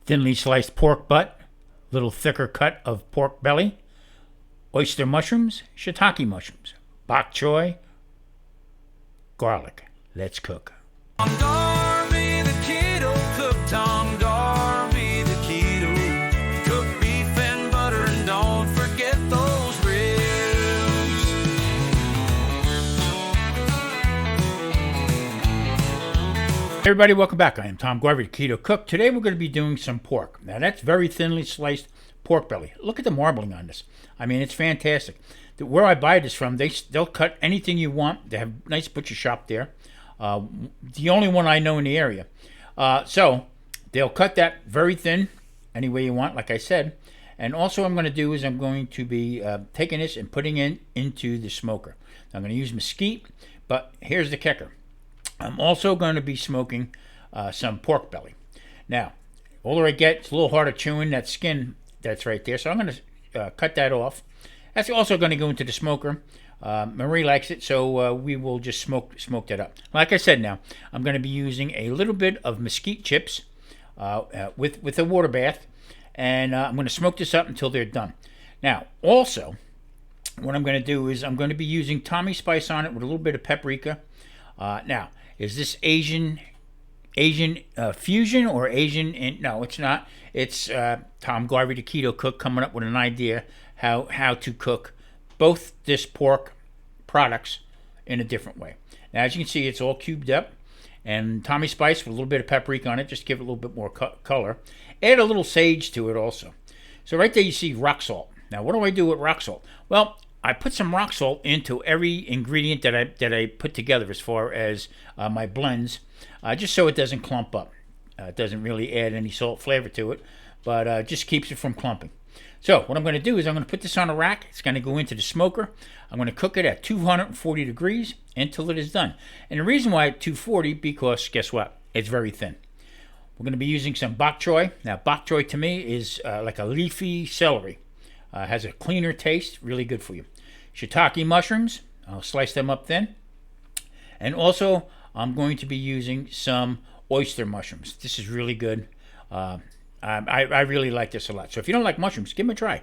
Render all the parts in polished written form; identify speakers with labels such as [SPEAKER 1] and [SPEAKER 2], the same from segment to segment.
[SPEAKER 1] thinly sliced pork butt, little thicker cut of pork belly, oyster mushrooms, shiitake mushrooms, bok choy, garlic. Let's cook.
[SPEAKER 2] Tom Darby, the keto cook. Tom Darby, the keto cook. Beef and butter, and don't forget those ribs.
[SPEAKER 1] Hey everybody, welcome back. I am Tom Darby, the keto cook. Today we're going to be doing some pork. Now that's very thinly sliced pork belly. Look at the marbling on this. I mean, it's fantastic. Where I buy this from, they'll cut anything you want. They have a nice butcher shop there. The only one I know in the area. So they'll cut that very thin, any way you want, like I said. And also what I'm going to do is I'm going to be taking this and putting it into the smoker. I'm going to use mesquite, but here's the kicker. I'm also going to be smoking some pork belly. Now, the older I get, it's a little harder chewing that skin that's right there. So I'm going to cut that off. That's also going to go into the smoker. Marie likes it, so we will just smoke that up. Like I said, now I'm going to be using a little bit of mesquite chips with a water bath, and I'm going to smoke this up until they're done. Now, also, what I'm going to do is I'm going to be using Tommy spice on it with a little bit of paprika. Now, is this Asian fusion or Asian? No, it's not. It's Tom Garvey, the keto cook, coming up with an idea how to cook both this pork products in a different way. Now, as you can see, it's all cubed up, and Tommy spice with a little bit of paprika on it, just to give it a little bit more color. Add a little sage to it also. So right there you see rock salt. Now, what do I do with rock salt? Well, I put some rock salt into every ingredient that I put together as far as my blends, just so it doesn't clump up. It doesn't really add any salt flavor to it, but just keeps it from clumping. So what I'm going to do is I'm going to put this on a rack. It's going to go into the smoker. I'm going to cook it at 240 degrees until it is done. And the reason why at 240, because guess what? It's very thin. We're going to be using some bok choy. Now, bok choy to me is like a leafy celery. Has a cleaner taste, really good for you. Shiitake mushrooms, I'll slice them up thin. And also, I'm going to be using some oyster mushrooms. This is really good. I really like this a lot. So if you don't like mushrooms, give them a try.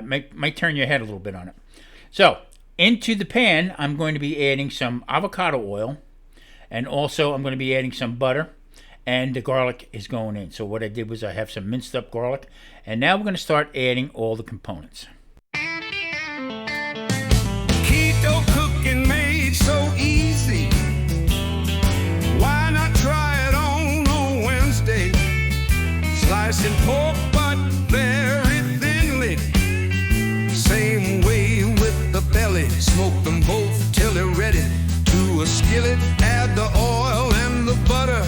[SPEAKER 1] Might turn your head a little bit on it. So into the pan, I'm going to be adding some avocado oil, and also I'm going to be adding some butter, and the garlic is going in. So what I did was I have some minced up garlic, and now we're going to start adding all the components.
[SPEAKER 2] Keto cooking made so easy. Why not try it on a Wednesday? Slicing pork butt very thinly. Same way with the belly. Smoke them both till they're ready. To a skillet, add the oil and the butter.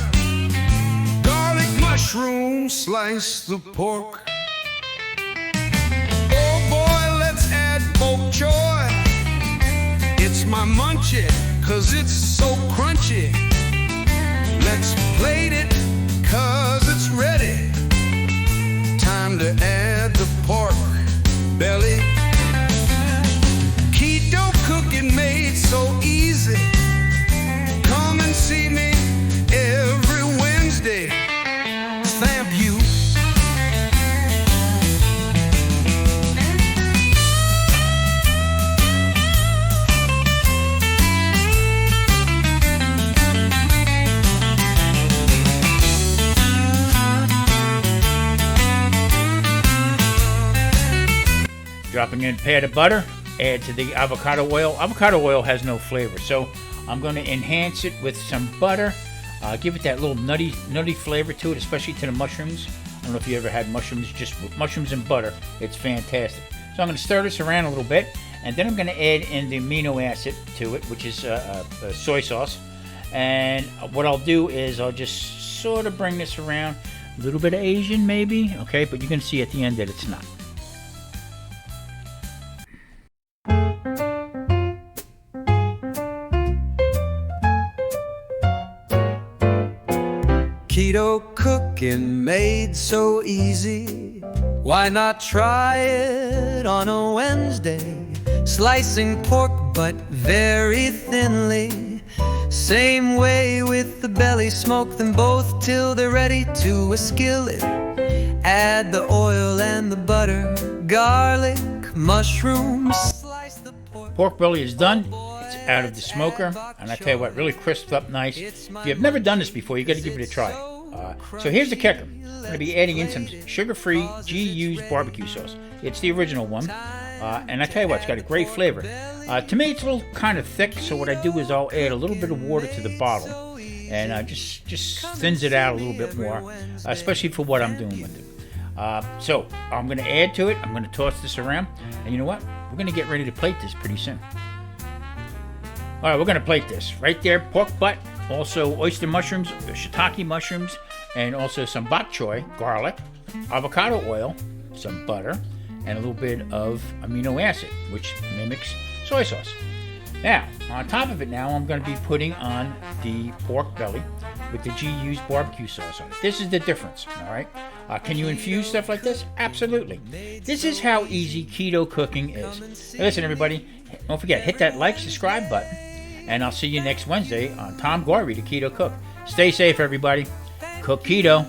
[SPEAKER 2] Garlic, mushroom, slice the pork. Oh boy, let's add bok choy. It's my munchie, cause it's so crunchy. Let's plate it, cause it's ready. Time to add the pork belly. Keto cooking made so easy. Come and see me every Wednesday. Thank you.
[SPEAKER 1] Dropping in a pat of butter, add to the avocado oil. Avocado oil has no flavor, so I'm going to enhance it with some butter. Give it that little nutty flavor to it, especially to the mushrooms. I don't know if you ever had mushrooms, just with mushrooms and butter. It's fantastic. So I'm going to stir this around a little bit, and then I'm going to add in the amino acid to it, which is soy sauce. And what I'll do is I'll just sort of bring this around. A little bit of Asian maybe, okay, but you're going to see at the end that it's not.
[SPEAKER 2] Keto cooking made so easy. Why not try it on a Wednesday? Slicing pork but very thinly. Same way with the belly. Smoke them both till they're ready. To a skillet,
[SPEAKER 3] Add the oil and the butter, garlic, mushrooms, slice the
[SPEAKER 1] Pork belly is done. It's out of the smoker, and I tell you what, really crisped up nice. If you've never done this before, you got to give it a try. So here's the kicker. I'm going to be adding in some sugar-free G-Used barbecue sauce. It's the original one, and I tell you what, it's got a great flavor. To me, it's a little kind of thick, so what I do is I'll add a little bit of water to the bottle, and just thins it out a little bit more, especially for what I'm doing with it. So I'm going to add to it. I'm going to toss this around, and you know what? We're going to get ready to plate this pretty soon. All right, we're going to plate this. Right there, pork butt, also oyster mushrooms, shiitake mushrooms, and also some bok choy, garlic, avocado oil, some butter, and a little bit of amino acid, which mimics soy sauce. Now, on top of it now, I'm going to be putting on the pork belly with the G-Used barbecue sauce on it. This is the difference, all right? Can you infuse stuff like this? Absolutely. This is how easy keto cooking is. Now listen, everybody, don't forget, hit that like, subscribe button, and I'll see you next Wednesday on Tom Gorey, the Keto Cook. Stay safe, everybody. Cook keto.